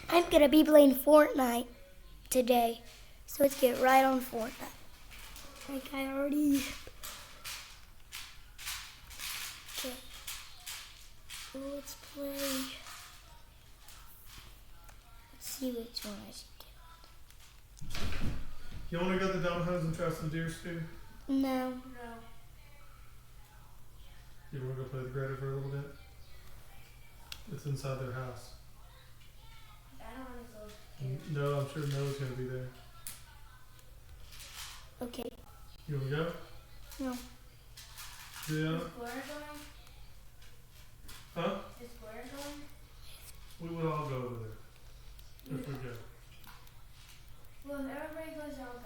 I'm gonna be playing Fortnite today, so let's get right on Fortnite. Like I already. Okay. So let's play. Let's see which one I should get. You want to go to the Domino's and try some deer stew? No. You want to go play the grader for a little bit? It's inside their house. I don't want to go. No, I'm sure Noah's going to be there. Okay. You want to go? No. Yeah. Is Blair going? Huh? Is Blair going? We would all go over there. If we go. Well, if everybody goes, I'll go.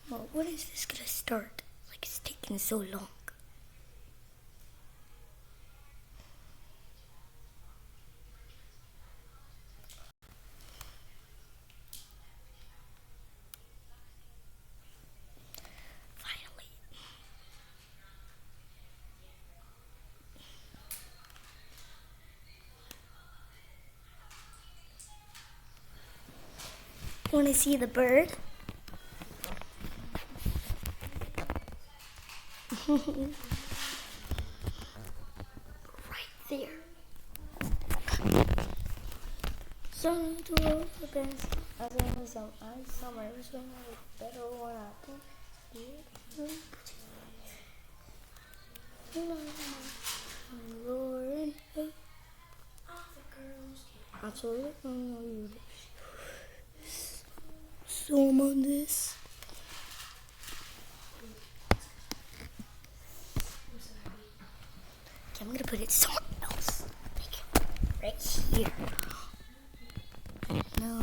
Well, when is this gonna start? Like it's taking so long. Finally. Want to see the bird? Right there. So to the best. I think some summer was when I was better when I think. Lord, hey. I'm sorry, I don't know you. So I'm on this. Okay, I'm gonna put it somewhere else. Like right here. No.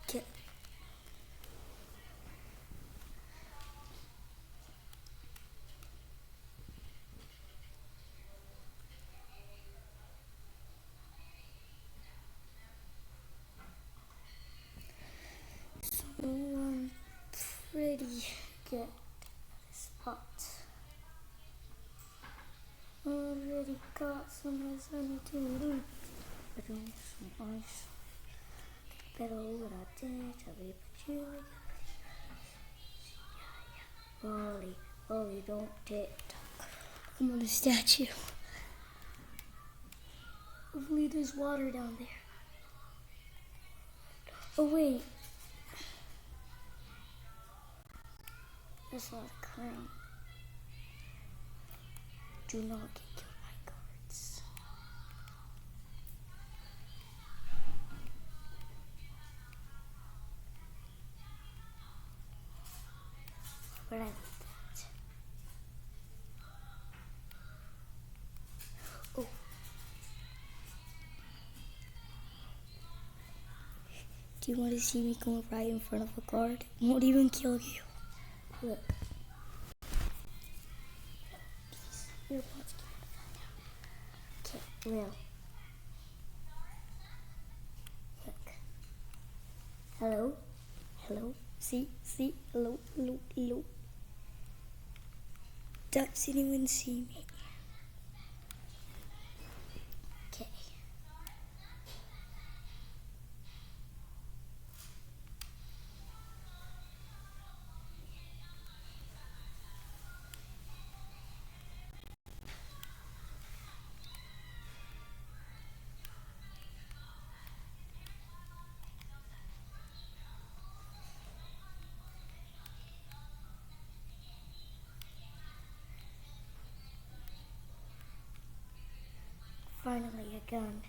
Okay. So I'm pretty good at this spot. Already got some ice I need to do. I do some ice. Pero what I did, I will put you. Ollie, Ollie, don't TikTok. I'm on the statue. Hopefully there's water down there. Oh wait. That's not a crown. Do not get killed by guards. But I like that. Oh. Do you want to see me go right in front of a guard? I won't even kill you. Look. These earbuds can't find out. Okay, Will. Look. Hello? Hello? See? Hello? Hello? Does anyone see me? Okay. Finally, a gun.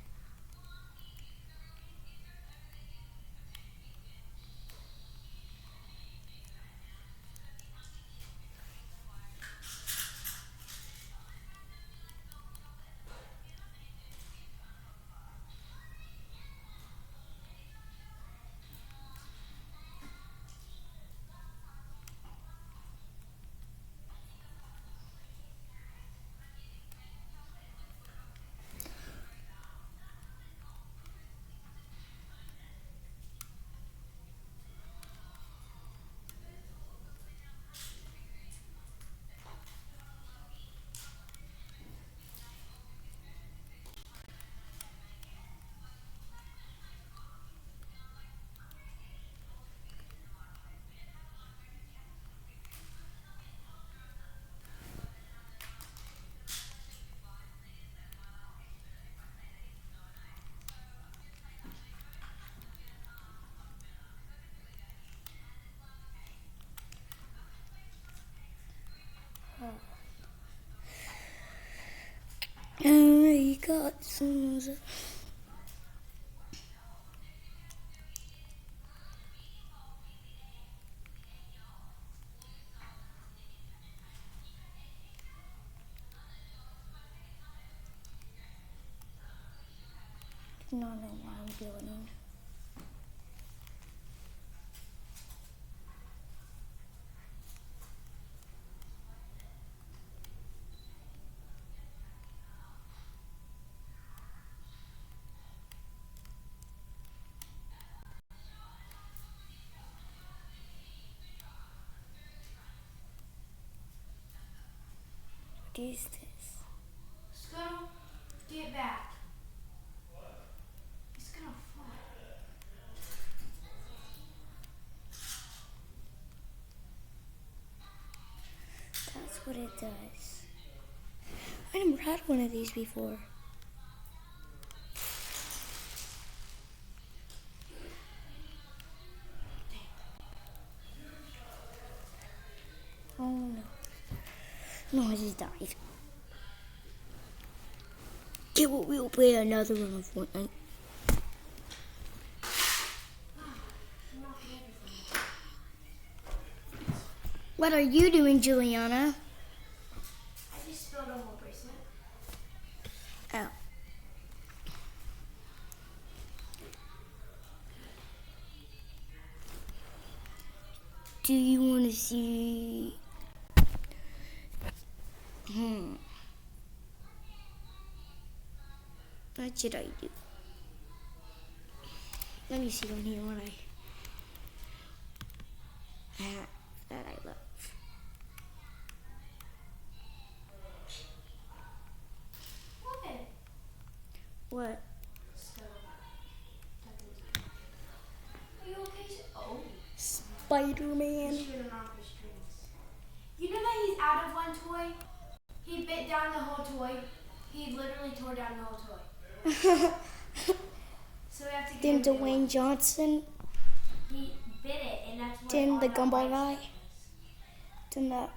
got some music. I do not know why I'm doing it. What is this? Scuttle, get back. He's gonna fly. That's what it does. I never had one of these before. Oh no. No, I just died. Okay, well, we'll play another one of Fortnite. What are you doing, Juliana? I just spilled a whole bracelet. Oh. Do you want to see? What should I do? Let me see on here what I have that I love. What? What? Scuttle. Are you okay? Oh. Spider-Man. He's shooting off the strings. You know that he's out of one toy? He bit down the whole toy. He literally tore down the whole toy. So we have to get Then him a new Dwayne one. Johnson. He bit it, and that's what Then all the that gumball white guy. stuff is. Then that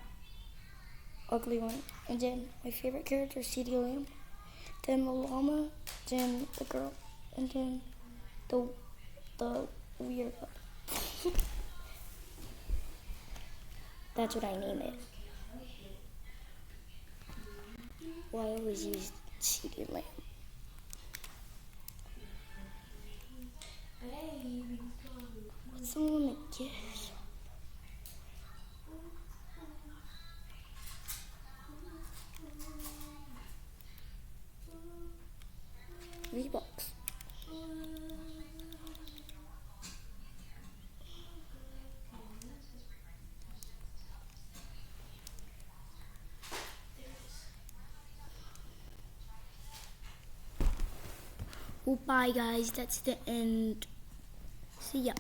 ugly one. And then my favorite character, CD Lamb. Then the llama. Then the girl. And then the weird one. That's what I name it. Well, I always use CD Lamb. What's on the gift? $3. Well, bye guys. That's the end. See ya.